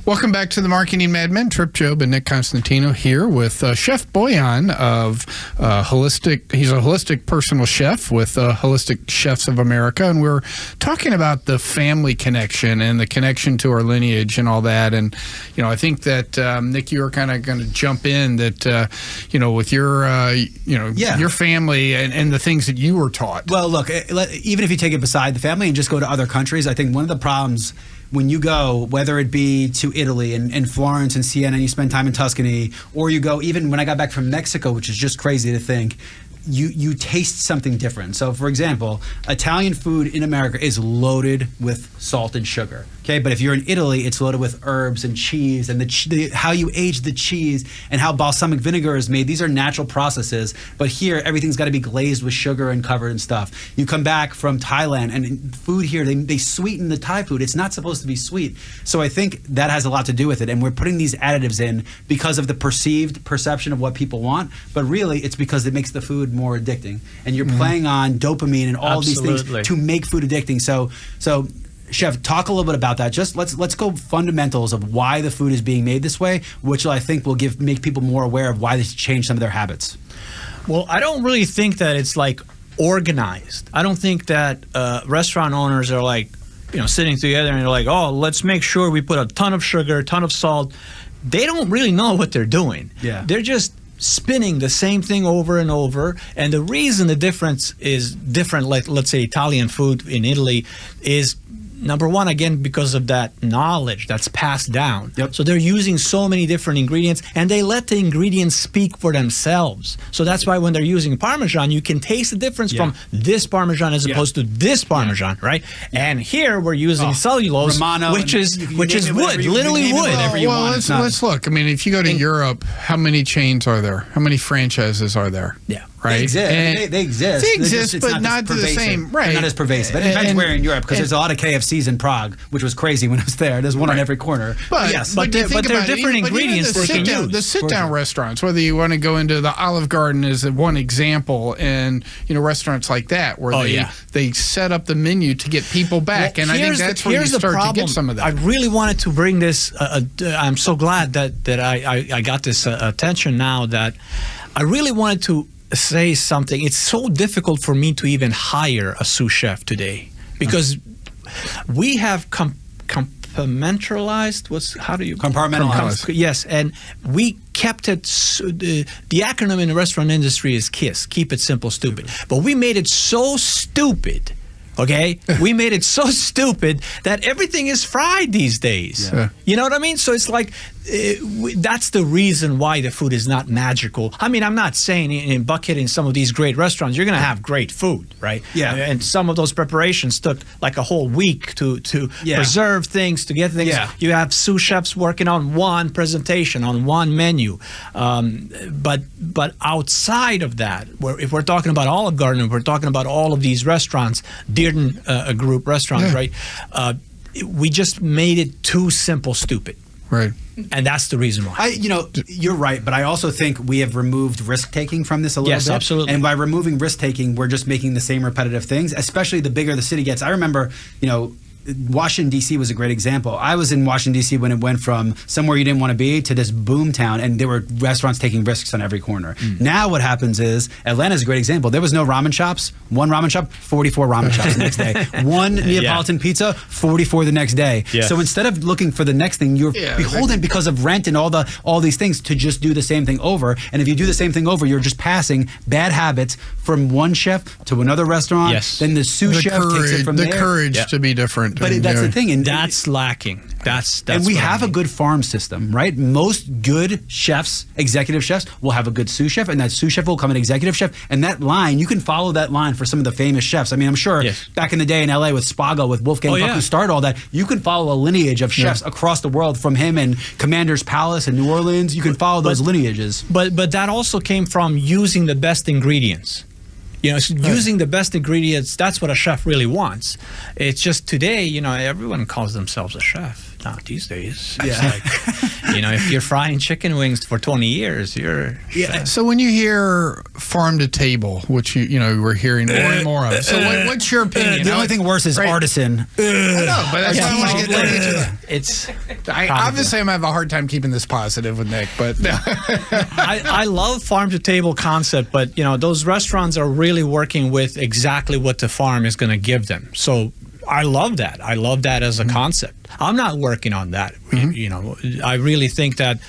Welcome back to the Marketing Madmen. Trip Job and Nick Constantino here with Chef Boyan of Holistic. He's a holistic personal chef with Holistic Chefs of America, and we're talking about the family connection and the connection to our lineage and all that. And I think that Nick, you were kind of going to jump in that with your your family and the things that you were taught. Well, look, even if you take it beside the family and just go to other countries, I think one of the problems when you go, whether it be to Italy and Florence and Siena, and you spend time in Tuscany, or you go, even when I got back from Mexico, which is just crazy to think, you taste something different. So, for example, Italian food in America is loaded with salt and sugar. Okay, but if you're in Italy, it's loaded with herbs and cheese, and how you age the cheese and how balsamic vinegar is made. These are natural processes. But here, everything's got to be glazed with sugar and covered and stuff. You come back from Thailand, and food here, they sweeten the Thai food. It's not supposed to be sweet. So I think that has a lot to do with it. And we're putting these additives in because of the perceived perception of what people want. But really, it's because it makes the food more addicting. And you're playing on dopamine and all these things to make food addicting. So Chef, talk a little bit about that. Just let's go fundamentals of why the food is being made this way, which I think will make people more aware of why they should change some of their habits. Well, I don't really think that it's like organized. I don't think that restaurant owners are like, sitting together and they're like, oh, let's make sure we put a ton of sugar, a ton of salt. They don't really know what they're doing. Yeah. They're just spinning the same thing over and over. And the reason the difference is different, like let's say Italian food in Italy, is number one, again, because of that knowledge that's passed down. Yep. So they're using so many different ingredients, and they let the ingredients speak for themselves. So that's why when they're using Parmesan, you can taste the difference from this Parmesan as opposed to this Parmesan, right? Yeah. And here we're using cellulose, Romano, which is wood, literally wood. Let's look. I mean, if you go to Europe, how many chains are there? How many franchises are there? Yeah. Right? They exist. They exist. They exist, but not to the same. Right. They're not as pervasive. It depends where in Europe, because there's a lot of KFCs in Prague, which was crazy when I was there. There's one on every corner. But there are different ingredients they can use. The sit-down restaurants, whether you want to go into the Olive Garden as one example, and restaurants like that where they set up the menu to get people back, and I think that's where you start to get some of that. I really wanted to bring this. I'm so glad that I got this attention now. That I really wanted to say something. It's so difficult for me to even hire a sous chef today because we have compartmentalized. How do you compartmentalize? Yes, and we kept it. The acronym in the restaurant industry is KISS. Keep it simple, stupid. But we made it so stupid. Okay, we made it so stupid that everything is fried these days. Yeah. You know what I mean? So it's like that's the reason why the food is not magical. I mean, I'm not saying in Buckhead, in some of these great restaurants, you're going to have great food, right? Yeah. And some of those preparations took like a whole week to preserve things, to get things. Yeah. You have sous chefs working on one presentation, on one menu. But outside of that, if we're talking about Olive Garden, if we're talking about all of these restaurants, Dearden group restaurants, right? We just made it too simple, stupid. Right. And that's the reason why. You're right, but I also think we have removed risk-taking from this a little bit. Yes, absolutely. And by removing risk-taking, we're just making the same repetitive things, especially the bigger the city gets. I remember, Washington, D.C. was a great example. I was in Washington, D.C. when it went from somewhere you didn't want to be to this boom town, and there were restaurants taking risks on every corner. Now what happens is, Atlanta's a great example. There was no ramen shops. One ramen shop, 44 ramen shops the next day. One Neapolitan pizza, 44 the next day. Yeah. So instead of looking for the next thing, you're beholden because of rent and all these things to just do the same thing over. And if you do the same thing over, you're just passing bad habits from one chef to another restaurant. Yes. Then the sous chef takes it from there. The courage to be different. But that's the thing, and that's lacking. That's and we have a good farm system, right? Most good chefs, executive chefs, will have a good sous chef, and that sous chef will become an executive chef. And that line, you can follow that line for some of the famous chefs. I mean, I'm sure back in the day in LA with Spago, with Wolfgang Puck, who started all that, you can follow a lineage of chefs across the world from him and Commander's Palace in New Orleans. You can follow those lineages. But that also came from using the best ingredients. Using the best ingredients, that's what a chef really wants. It's just today, everyone calls themselves a chef. Now, these days, it's like, if you're frying chicken wings for 20 years, you're... So when you hear farm to table, which we're hearing more and more of, so what's your opinion? The only thing worse is artisan. I know, but that's why I want to get into It's... obviously, I'm having a hard time keeping this positive with Nick, but... I love farm to table concept, but, those restaurants are really working with exactly what the farm is going to give them. So I love that. I love that as a concept. I'm not working on that. I really think that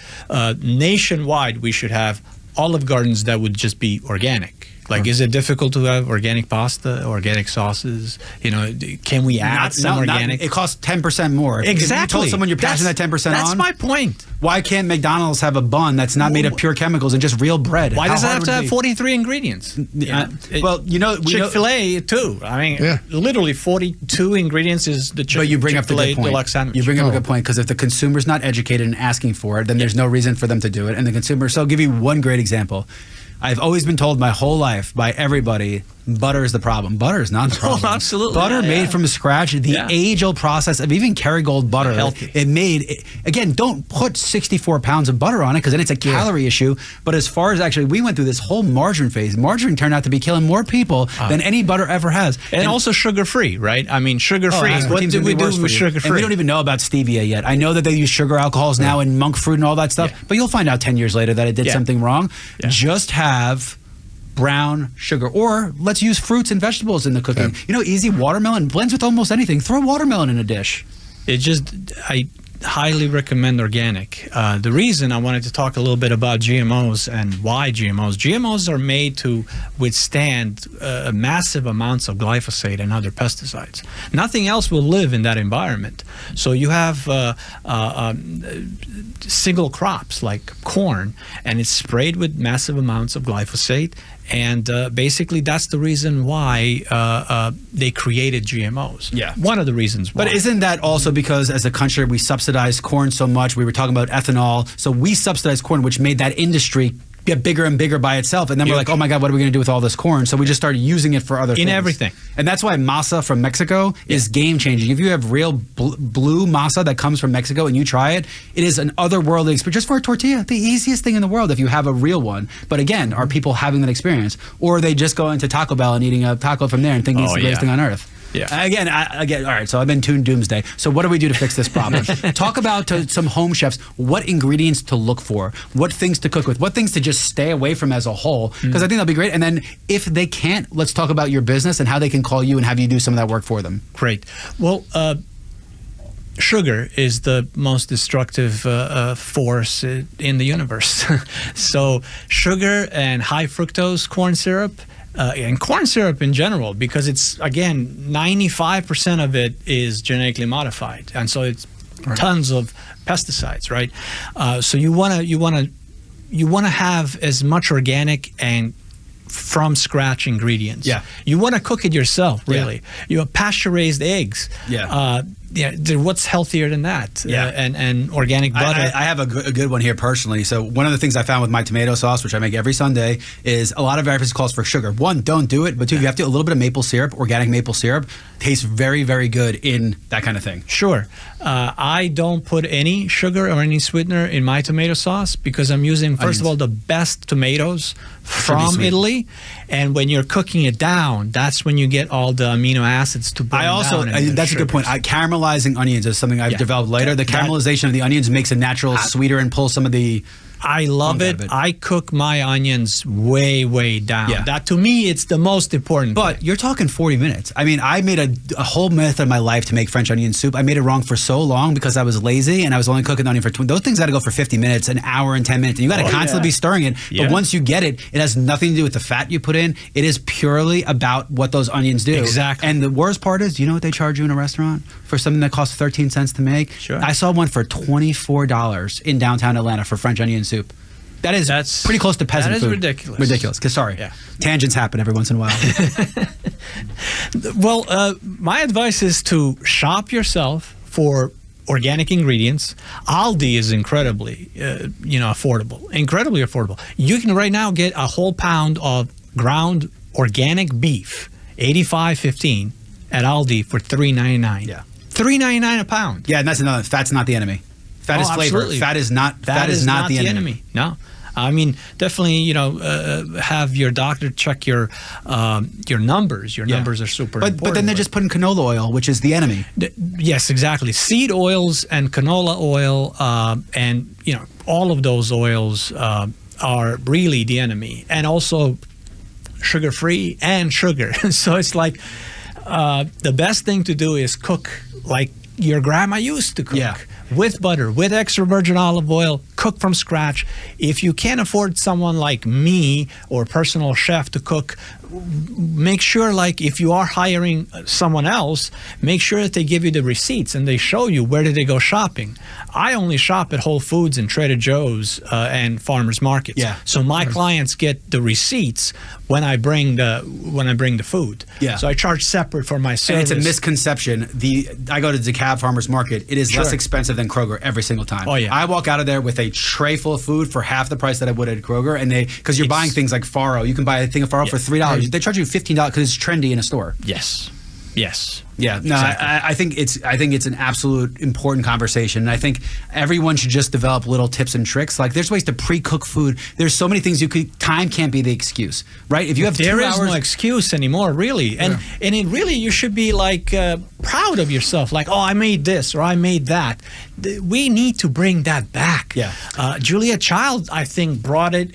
nationwide we should have Olive Gardens that would just be organic. Like, is it difficult to have organic pasta, organic sauces? Can we add some organic? It costs 10% more. Exactly. If you told someone you're passing that 10% on. That's my point. Why can't McDonald's have a bun that's not made of pure chemicals and just real bread? Why does it have to have 43 ingredients? Chick-fil-A too. I mean, literally 42 ingredients is the But you bring up the Chick-fil-A good point. deluxe sandwich. You bring up a good point, because if the consumer's not educated and asking for it, then there's no reason for them to do it. And the consumer. So I'll give you one great example. I've always been told my whole life by everybody, butter is the problem. Butter is not the problem. Oh, absolutely. Butter made from scratch, the age-old process of even Kerrygold butter. Healthy. Again, don't put 64 pounds of butter on it, because then it's a calorie issue. But as far as actually, we went through this whole margarine phase. Margarine turned out to be killing more people than any butter ever has. And also sugar-free, right? I mean, sugar-free. What did we do with sugar-free? And we don't even know about stevia yet. I know that they use sugar alcohols now in monk fruit and all that stuff, but you'll find out 10 years later that it did something wrong. Yeah. Just have brown sugar, or let's use fruits and vegetables in the cooking. Easy watermelon blends with almost anything. Throw watermelon in a dish. I highly recommend organic. The reason I wanted to talk a little bit about GMOs and why GMOs are made to withstand massive amounts of glyphosate and other pesticides. Nothing else will live in that environment. So you have single crops like corn, and it's sprayed with massive amounts of glyphosate. And basically, that's the reason why they created GMOs. Yeah. One of the reasons why. But isn't that also because as a country we subsidize corn so much? We were talking about ethanol. So we subsidized corn, which made that industry get bigger and bigger by itself. And then we're like, oh my God, what are we going to do with all this corn? So we just started using it for other things. In everything. And that's why masa from Mexico is game changing. If you have real blue masa that comes from Mexico and you try it, it is an otherworldly experience. Just for a tortilla, the easiest thing in the world if you have a real one. But again, are people having that experience? Or are they just going to Taco Bell and eating a taco from there and thinking it's the greatest thing on earth? Yeah. Again, all right, so I've been tuned doomsday. So what do we do to fix this problem? Talk about some home chefs, what ingredients to look for, what things to cook with, what things to just stay away from as a whole, because I think that'll be great. And then if they can't, let's talk about your business and how they can call you and have you do some of that work for them. Great. Well, sugar is the most destructive force in the universe. So sugar and high fructose corn syrup, and corn syrup in general, because it's, again, 95% of it is genetically modified, and so it's tons of pesticides, right? So you want to have as much organic and from scratch ingredients. Yeah. You want to cook it yourself, really. You have pasture raised eggs. Yeah. What's healthier than that? Yeah. And organic butter. I have a good one here personally. So one of the things I found with my tomato sauce, which I make every Sunday, is a lot of everything calls for sugar. One, don't do it. But two, you have to a little bit of maple syrup, organic maple syrup. Tastes very, very good in that kind of thing. Sure. I don't put any sugar or any sweetener in my tomato sauce because I'm using, first of all, the best tomatoes from Italy. And when you're cooking it down, that's when you get all the amino acids to burn down. That's a good point. Caramelizing onions is something I've developed later. The caramelization of the onions makes a natural sweeter and pulls some of the... I love it. I cook my onions way, way down. Yeah. That, to me, it's the most important But thing. you're talking 40 minutes. I mean, I made a whole method of my life to make French onion soup. I made it wrong for so long because I was lazy and I was only cooking the onion for 20. Those things got to go for 50 minutes, an hour and 10 minutes. And you got to constantly be stirring it. Yeah. But once you get it, it has nothing to do with the fat you put in. It is purely about what those onions do. Exactly. And the worst part is, do you know what they charge you in a restaurant for something that costs 13 cents to make? Sure. I saw one for $24 in downtown Atlanta for French onion soup. That's pretty close to peasant food. That is ridiculous. Ridiculous. Sorry. Yeah. Tangents happen every once in a while. Well, my advice is to shop yourself for organic ingredients. Aldi is incredibly, affordable. Incredibly affordable. You can right now get a whole pound of ground organic beef, $85.15 at Aldi for $3.99. Yeah. $3.99 a pound. Yeah, and that's another. Fat's not the enemy. Fat is flavor. Absolutely. Fat is not. Fat is not the enemy. No. I mean, definitely, have your doctor check your numbers. Your numbers are super important. But then they're just putting canola oil, which is the enemy. Yes, exactly. Seed oils and canola oil, and all of those oils are really the enemy, and also sugar-free and sugar. So it's like the best thing to do is cook like your grandma used to cook. Yeah. With butter, with extra virgin olive oil, cook from scratch. If you can't afford someone like me or a personal chef to cook, make sure, like, if you are hiring someone else, make sure that they give you the receipts and they show you where did they go shopping. I only shop at Whole Foods and Trader Joe's and farmers markets. Yeah. So my clients get the receipts when I bring the food. Yeah. So I charge separate for my service. And it's a misconception. I go to DeKalb Farmers Market. It is less expensive than Kroger every single time. Oh, yeah. I walk out of there with a tray full of food for half the price that I would at Kroger, and because you're buying things like Faro. You can buy a thing of Faro for $3. They charge you $15 because it's trendy in a store. Yes. Yeah, no, Exactly. I think it's an absolute important conversation, and I think everyone should just develop little tips and tricks. Like, there's ways to pre-cook food. There's so many things time can't be the excuse, right? If you have 2 hours, there is no excuse anymore, really, and it really, you should be like proud of yourself. Like, oh, I made this or I made that. We need to bring that back. Yeah. Julia Child, I think, brought it.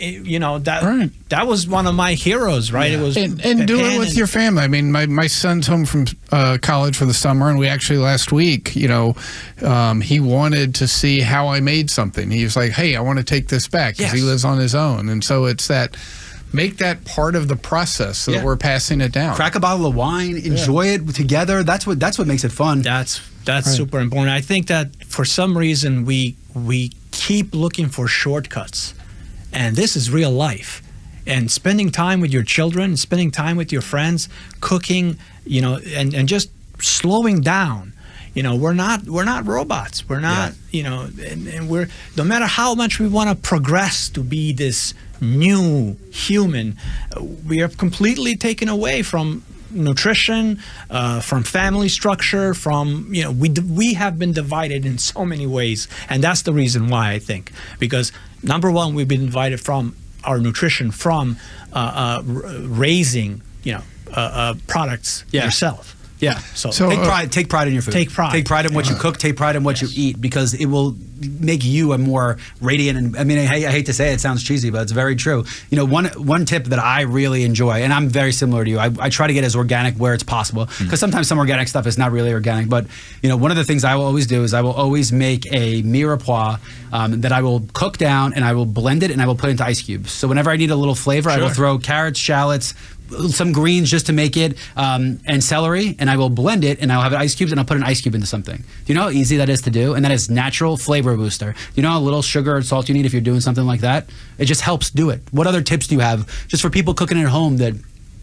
That was one of my heroes, right? Yeah. It was and do it with your family. I mean, my son's home from college for the summer, and we actually last week, he wanted to see how I made something. He was like, "Hey, I want to take this back," because he lives on his own, and so it's that. Make that part of the process so that we're passing it down. Crack a bottle of wine, enjoy it together. That's what makes it fun. That's super important. I think that for some reason we keep looking for shortcuts, and this is real life. And spending time with your children, spending time with your friends, cooking, and just slowing down. We're not robots. We're not, and we're, no matter how much we want to progress to be this new human, we are completely taken away from nutrition, from family structure, from, we have been divided in so many ways. And that's the reason why, I think, because number one, we've been divided from our nutrition, from raising, products yourself. Yeah. So take pride in your food. Take pride in what you cook. Take pride in what you eat, because it will make you a more radiant. And I mean, I hate to say it, sounds cheesy, but it's very true. One tip that I really enjoy, and I'm very similar to you. I try to get as organic where it's possible, because sometimes some organic stuff is not really organic. But one of the things I will always do is I will always make a mirepoix that I will cook down, and I will blend it, and I will put it into ice cubes. So whenever I need a little flavor, I will throw carrots, shallots, some greens just to make it, and celery, and I will blend it, and I'll have ice cubes, and I'll put an ice cube into something. Do you know how easy that is to do? And that is natural flavor booster. Do you know how little sugar and salt you need if you're doing something like that? It just helps do it. What other tips do you have just for people cooking at home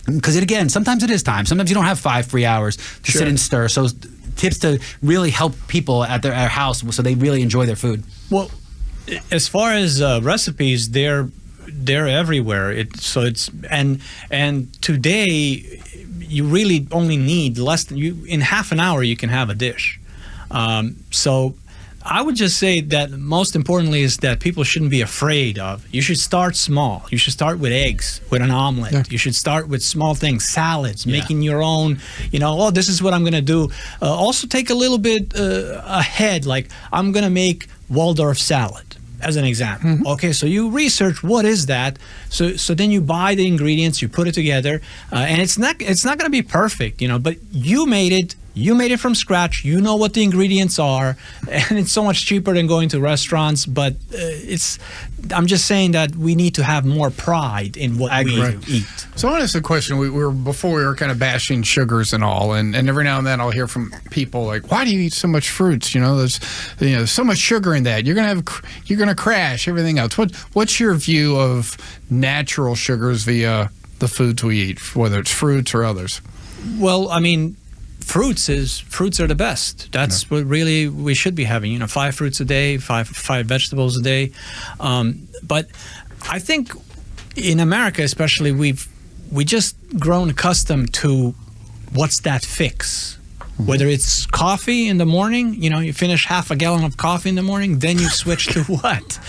because again, sometimes it is time. Sometimes you don't have 5 free hours to sit and stir. So tips to really help people at their house so they really enjoy their food. Well, as far as recipes, they're everywhere. And today you really only need less than in half an hour you can have a dish. So I would just say that most importantly is that people shouldn't be afraid of. You should start small. You should start with eggs, with an omelet. Yeah. You should start with small things, salads, making your own, this is what I'm going to do. Also take a little bit ahead, like I'm going to make Waldorf salad, as an example. Mm-hmm. Okay, so you research what is that. So then you buy the ingredients, you put it together, and it's not going to be perfect, but you made it. You made it from scratch. You know what the ingredients are, and it's so much cheaper than going to restaurants. But I'm just saying that we need to have more pride in what we eat. So I want to ask a question. Before we were kind of bashing sugars and all, and every now and then I'll hear from people like, "Why do you eat so much fruits? There's so much sugar in that. You're gonna crash everything else." What's your view of natural sugars via the foods we eat, whether it's fruits or others? Well, I mean, fruits are the best. That's what really we should be having. 5 fruits a day, five vegetables a day. But I think in America, especially, we just grown accustomed to what's that fix. Whether it's coffee in the morning, you finish half a gallon of coffee in the morning, then you switch to what?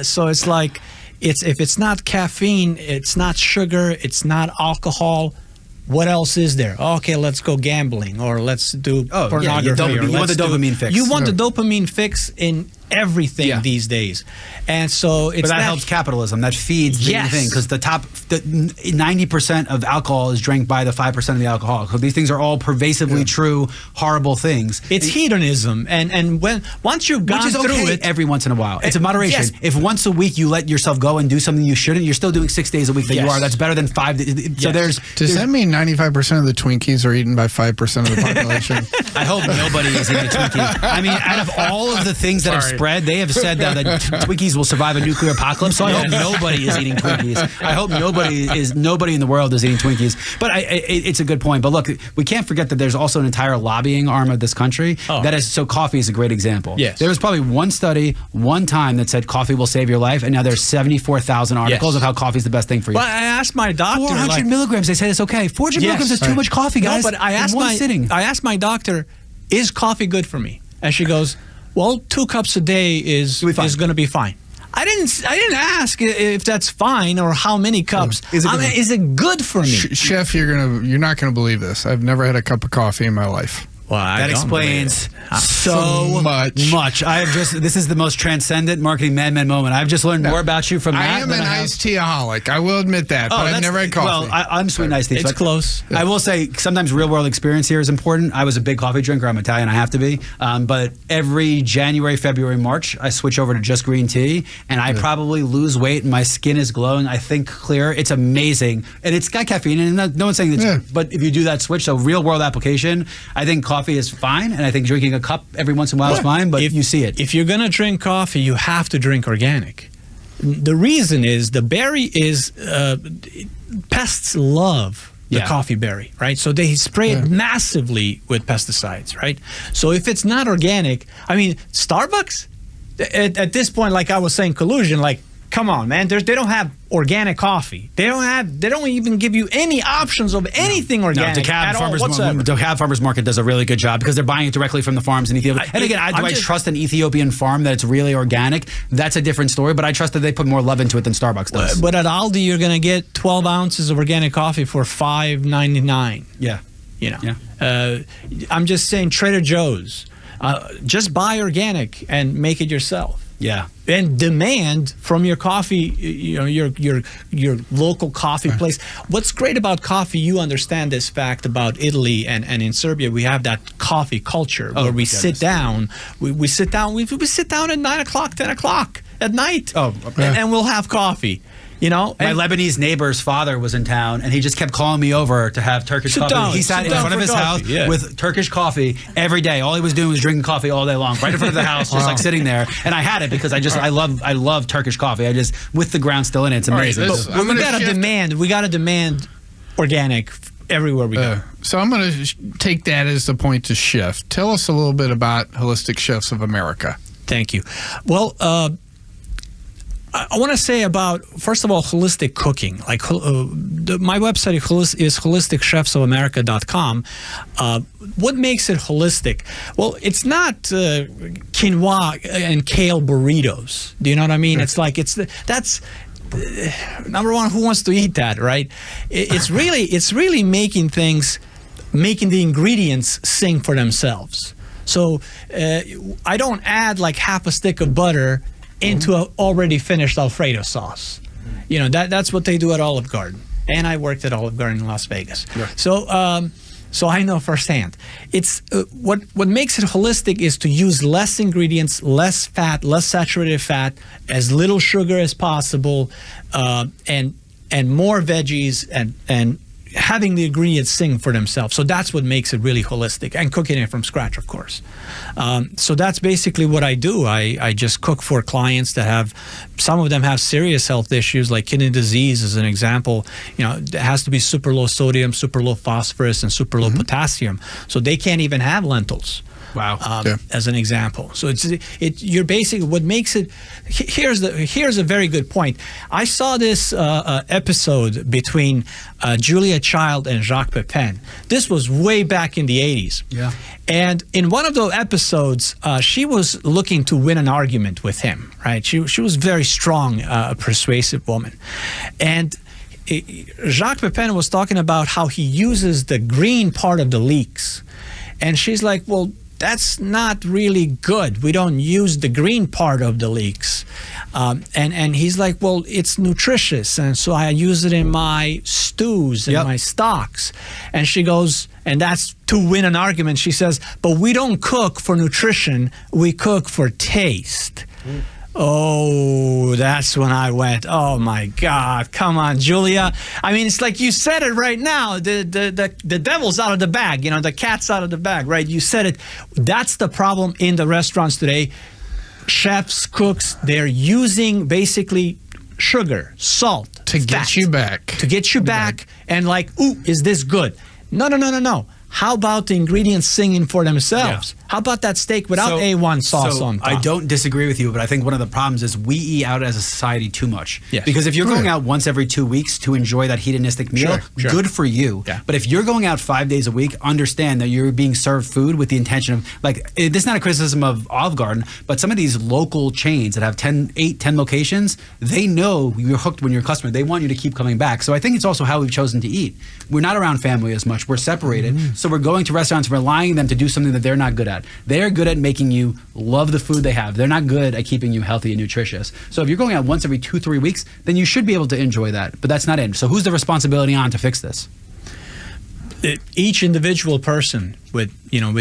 So it's like, if it's not caffeine, it's not sugar, it's not alcohol. What else is there? Okay, let's go gambling, or let's do pornography. You want the dopamine fix. You want the dopamine fix in everything these days, and so it's but that helps capitalism. That feeds the thing, because the 90% of alcohol is drank by the 5% of the alcoholic. So these things are all pervasively true, horrible things. It's hedonism, and once you've gone through it, every once in a while, it's a moderation. Yes. If once a week you let yourself go and do something you shouldn't, you're still doing 6 days a week that you are. That's better than 5. So does that mean 95% of the Twinkies are eaten by 5% of the population? I hope nobody is eating Twinkies. I mean, out of all of the things that have spread, they have said that Twinkies will survive a nuclear apocalypse. So I hope nobody is eating Twinkies. I hope nobody in the world is eating Twinkies. But it's a good point. But look, we can't forget that there's also an entire lobbying arm of this country. So coffee is a great example. Yes. There was probably one study, one time that said coffee will save your life, and now there's 74,000 articles of how coffee is the best thing for you. Well, I asked my doctor. 400 milligrams. They said it's okay. 400 milligrams is too much coffee, guys. No, but I asked my doctor, is coffee good for me? And she goes, well, 2 cups a day is going to be fine. I didn't ask if that's fine or how many cups. Is it good for me? Chef, you're not gonna believe this. I've never had a cup of coffee in my life. Well, that explains so much. This is the most transcendent marketing Madman moment. I've just learned more about you from that. I am an iced tea-aholic. I will admit that, but I've never had coffee. Well, I'm sweet and iced tea. It's close. I will say sometimes real-world experience here is important. I was a big coffee drinker. I'm Italian. I have to be. But every January, February, March, I switch over to just green tea, and I probably lose weight, and my skin is glowing. I think clear. It's amazing, and it's got caffeine. And no one's saying that. But if you do that switch, so real-world application, I think coffee is fine, and I think drinking a cup every once in a while is fine, but you see it. If you're going to drink coffee, you have to drink organic. The reason is the berry is, pests love the coffee berry, right? So they spray it massively with pesticides, right? So if it's not organic, I mean, Starbucks, at this point, like I was saying, collusion, like, come on, man. They don't have organic coffee. They don't even give you any options of anything organic at all whatsoever. The DeKalb Farmers Market does a really good job because they're buying it directly from the farms in Ethiopia. And again, do I trust an Ethiopian farm that it's really organic? That's a different story, but I trust that they put more love into it than Starbucks does. But at Aldi, you're going to get 12 ounces of organic coffee for $5.99. Yeah. I'm just saying Trader Joe's. Just buy organic and make it yourself. Yeah. And demand from your coffee, your local coffee place. What's great about coffee, you understand this fact about Italy and in Serbia, we have that coffee culture where we sit down. We sit down at 9 o'clock, 10 o'clock at night. And we'll have coffee. My Lebanese neighbor's father was in town, and he just kept calling me over to have Turkish coffee. He sat in front of his house with Turkish coffee every day. All he was doing was drinking coffee all day long, right in front of the house, just like sitting there. And I had it because I love Turkish coffee. With the ground still in it, it's amazing. But we got to demand organic everywhere we go. So I'm going to take that as the point to Chef. Tell us a little bit about Holistic Chefs of America. Thank you. Well, I want to say about, first of all, holistic cooking. Like my website is holisticchefsofamerica.com. What makes it holistic? Well, it's not quinoa and kale burritos. Do you know what I mean? It's like that's number one. Who wants to eat that, right? It's really making the ingredients sing for themselves. So I don't add like half a stick of butter into an already finished Alfredo sauce. That's what they do at Olive Garden. And I worked at Olive Garden in Las Vegas. Yeah. So I know firsthand. It's what makes it holistic is to use less ingredients, less fat, less saturated fat, as little sugar as possible, and more veggies and having the ingredients sing for themselves. So that's what makes it really holistic, and cooking it from scratch, of course. So that's basically what I do. I just cook for clients that some of them have serious health issues, like kidney disease as an example. It has to be super low sodium, super low phosphorus, and super low potassium. So they can't even have lentils. Wow. As an example. So you're basically what makes it. Here's a very good point. I saw this episode between Julia Child and Jacques Pepin. This was way back in the 80s. Yeah. And in one of those episodes, she was looking to win an argument with him, right? She was very strong, a persuasive woman. And Jacques Pepin was talking about how he uses the green part of the leeks. And she's like, well, that's not really good. We don't use the green part of the leeks. And he's like, well, it's nutritious. And so I use it in my stews and my stocks. And she goes, and that's to win an argument. She says, but we don't cook for nutrition. We cook for taste. Oh, that's when I went, oh my God, come on, Julia. I mean, it's like you said it right now. The devil's out of the bag, the cat's out of the bag, right? You said it. That's the problem in the restaurants today. Chefs, cooks, they're using basically sugar, salt, to get you back. To get you back and like, ooh, is this good? No. How about the ingredients singing for themselves? Yeah. How about that steak without A1 sauce on top? I don't disagree with you, but I think one of the problems is we eat out as a society too much. Yes. Because if you're going out once every 2 weeks to enjoy that hedonistic meal, good for you. Yeah. But if you're going out 5 days a week, understand that you're being served food with the intention of, this is not a criticism of Olive Garden, but some of these local chains that have 10 locations, they know you're hooked when you're a customer. They want you to keep coming back. So I think it's also how we've chosen to eat. We're not around family as much. We're separated. Mm-hmm. So we're going to restaurants, relying on them to do something that they're not good at. They're good at making you love the food they have. They're not good at keeping you healthy and nutritious. So if you're going out once every 2-3 weeks, then you should be able to enjoy that. But that's not it. So who's the responsibility on to fix this? Each individual person with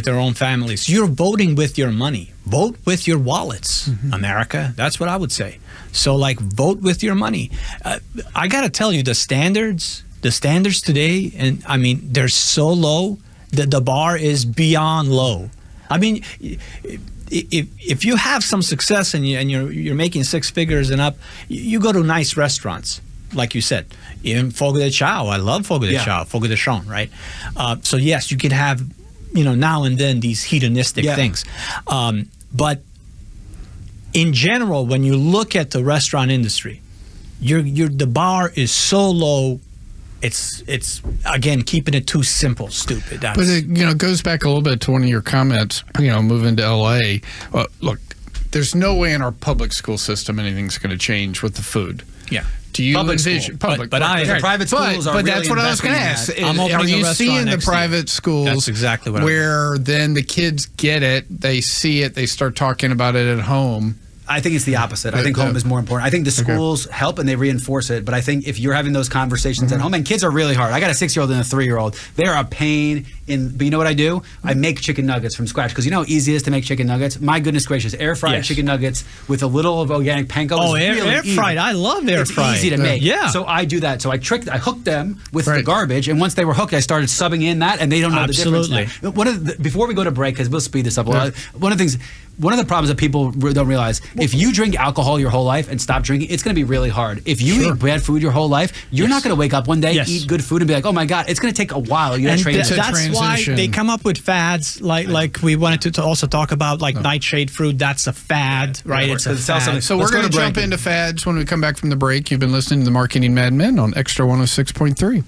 their own families. You're voting with your money. Vote with your wallets, America. That's what I would say. So vote with your money. I got to tell you, the standards today, and I mean, they're so low that the bar is beyond low. I mean, if you have some success and you're making 6 figures and up, you go to nice restaurants, like you said. Even Fogo de Chao, I love Fogo de Chao, Fogo de Chão, right? So yes, you can have, now and then these hedonistic things, but in general, when you look at the restaurant industry, the bar is so low. It's again keeping it too simple, stupid. But it goes back a little bit to one of your comments. Moving to LA. Look, there's no way in our public school system anything's going to change with the food. Yeah. Do you envision public? But private schools are. But really that's what I was going to ask. Are you seeing the private schools? That's exactly what where then the kids get it, they see it, they start talking about it at home. I think it's the opposite. I think home is more important. I think the schools help and they reinforce it. But I think if you're having those conversations at home, and kids are really hard. I got a 6-year-old and a 3-year-old. They're a pain in. But you know what I do? I make chicken nuggets from scratch because you know how easy it is to make chicken nuggets. My goodness gracious, air fried chicken nuggets with a little of organic panko. Oh, is really air fried. I love air fried. It's easy to make. Yeah. So I do that. So I hooked them with the garbage, and once they were hooked, I started subbing in that, and they don't know the difference. Absolutely. Before we go to break, because we'll speed this up. One of the problems that people don't realize, if you drink alcohol your whole life and stop drinking, it's going to be really hard. If you eat bad food your whole life, you're not going to wake up one day, eat good food, and be like, oh my God, it's going to take a while. That's why they come up with fads, like we wanted to also talk about, nightshade fruit. That's a fad, right? It's a fad. So we're going to jump into fads when we come back from the break. You've been listening to the Marketing Madmen on Extra 106.3.